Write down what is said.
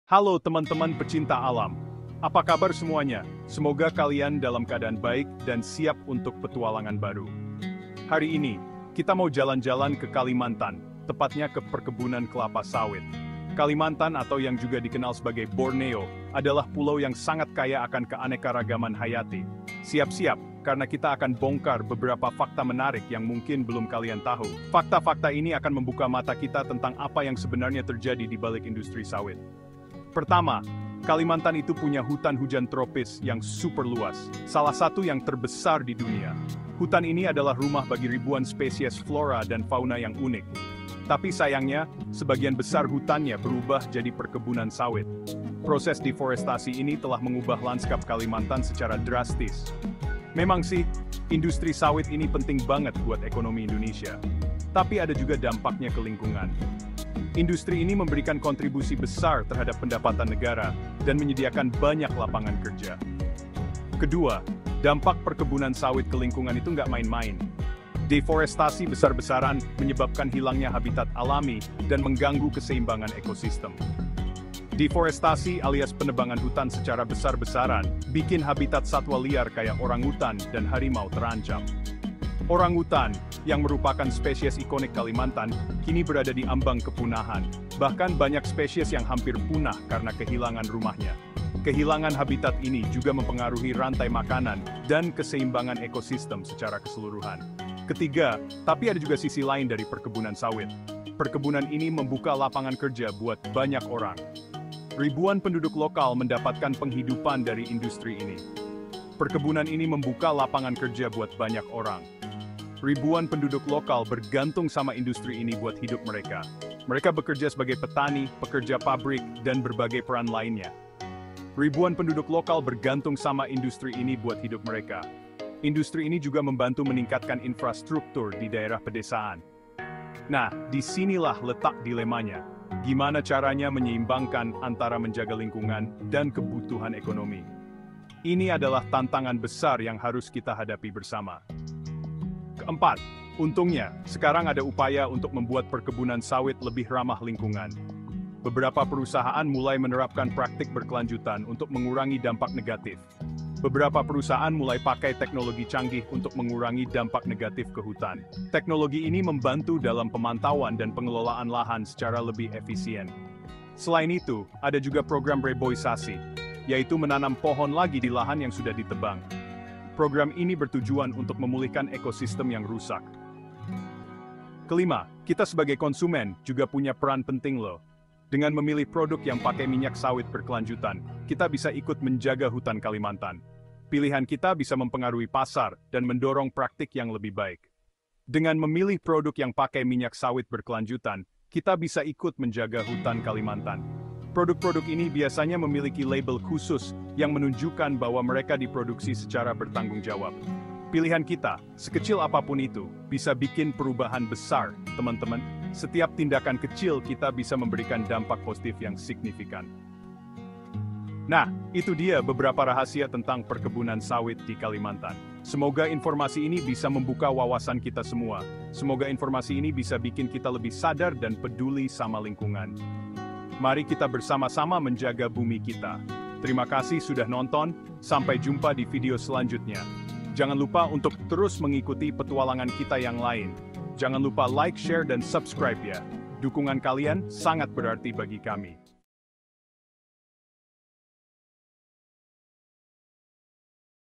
Halo teman-teman pecinta alam. Apa kabar semuanya? Semoga kalian dalam keadaan baik dan siap untuk petualangan baru. Hari ini, kita mau jalan-jalan ke Kalimantan, tepatnya ke perkebunan kelapa sawit. Kalimantan atau yang juga dikenal sebagai Borneo, adalah pulau yang sangat kaya akan keanekaragaman hayati. Siap-siap, karena kita akan bongkar beberapa fakta menarik yang mungkin belum kalian tahu. Fakta-fakta ini akan membuka mata kita tentang apa yang sebenarnya terjadi di balik industri sawit. Pertama, Kalimantan itu punya hutan hujan tropis yang super luas, salah satu yang terbesar di dunia. Hutan ini adalah rumah bagi ribuan spesies flora dan fauna yang unik. Tapi sayangnya, sebagian besar hutannya berubah jadi perkebunan sawit. Proses deforestasi ini telah mengubah lanskap Kalimantan secara drastis. Memang sih, industri sawit ini penting banget buat ekonomi Indonesia. Tapi ada juga dampaknya ke lingkungan. Industri ini memberikan kontribusi besar terhadap pendapatan negara dan menyediakan banyak lapangan kerja. Kedua, dampak perkebunan sawit ke lingkungan itu nggak main-main. Deforestasi besar-besaran menyebabkan hilangnya habitat alami dan mengganggu keseimbangan ekosistem. Deforestasi alias penebangan hutan secara besar-besaran bikin habitat satwa liar kayak orangutan dan harimau terancam. Orangutan, yang merupakan spesies ikonik Kalimantan, kini berada di ambang kepunahan. Bahkan banyak spesies yang hampir punah karena kehilangan rumahnya. Kehilangan habitat ini juga mempengaruhi rantai makanan dan keseimbangan ekosistem secara keseluruhan. Ketiga, tapi ada juga sisi lain dari perkebunan sawit. Perkebunan ini membuka lapangan kerja buat banyak orang. Ribuan penduduk lokal mendapatkan penghidupan dari industri ini. Perkebunan ini membuka lapangan kerja buat banyak orang. Ribuan penduduk lokal bergantung sama industri ini buat hidup mereka. Mereka bekerja sebagai petani, pekerja pabrik, dan berbagai peran lainnya. Ribuan penduduk lokal bergantung sama industri ini buat hidup mereka. Industri ini juga membantu meningkatkan infrastruktur di daerah pedesaan. Nah, disinilah letak dilemanya. Gimana caranya menyeimbangkan antara menjaga lingkungan dan kebutuhan ekonomi? Ini adalah tantangan besar yang harus kita hadapi bersama. Keempat, untungnya, sekarang ada upaya untuk membuat perkebunan sawit lebih ramah lingkungan. Beberapa perusahaan mulai menerapkan praktik berkelanjutan untuk mengurangi dampak negatif. Beberapa perusahaan mulai pakai teknologi canggih untuk mengurangi dampak negatif ke hutan. Teknologi ini membantu dalam pemantauan dan pengelolaan lahan secara lebih efisien. Selain itu, ada juga program reboisasi, yaitu menanam pohon lagi di lahan yang sudah ditebang. Program ini bertujuan untuk memulihkan ekosistem yang rusak. Kelima, kita sebagai konsumen juga punya peran penting loh. Dengan memilih produk yang pakai minyak sawit berkelanjutan, kita bisa ikut menjaga hutan Kalimantan. Pilihan kita bisa mempengaruhi pasar dan mendorong praktik yang lebih baik. Dengan memilih produk yang pakai minyak sawit berkelanjutan, kita bisa ikut menjaga hutan Kalimantan. Produk-produk ini biasanya memiliki label khusus yang menunjukkan bahwa mereka diproduksi secara bertanggung jawab. Pilihan kita, sekecil apapun itu, bisa bikin perubahan besar, teman-teman. Setiap tindakan kecil kita bisa memberikan dampak positif yang signifikan. Nah, itu dia beberapa rahasia tentang perkebunan sawit di Kalimantan. Semoga informasi ini bisa membuka wawasan kita semua. Semoga informasi ini bisa bikin kita lebih sadar dan peduli sama lingkungan. Mari kita bersama-sama menjaga bumi kita. Terima kasih sudah nonton, sampai jumpa di video selanjutnya. Jangan lupa untuk terus mengikuti petualangan kita yang lain. Jangan lupa like, share, dan subscribe ya. Dukungan kalian sangat berarti bagi kami.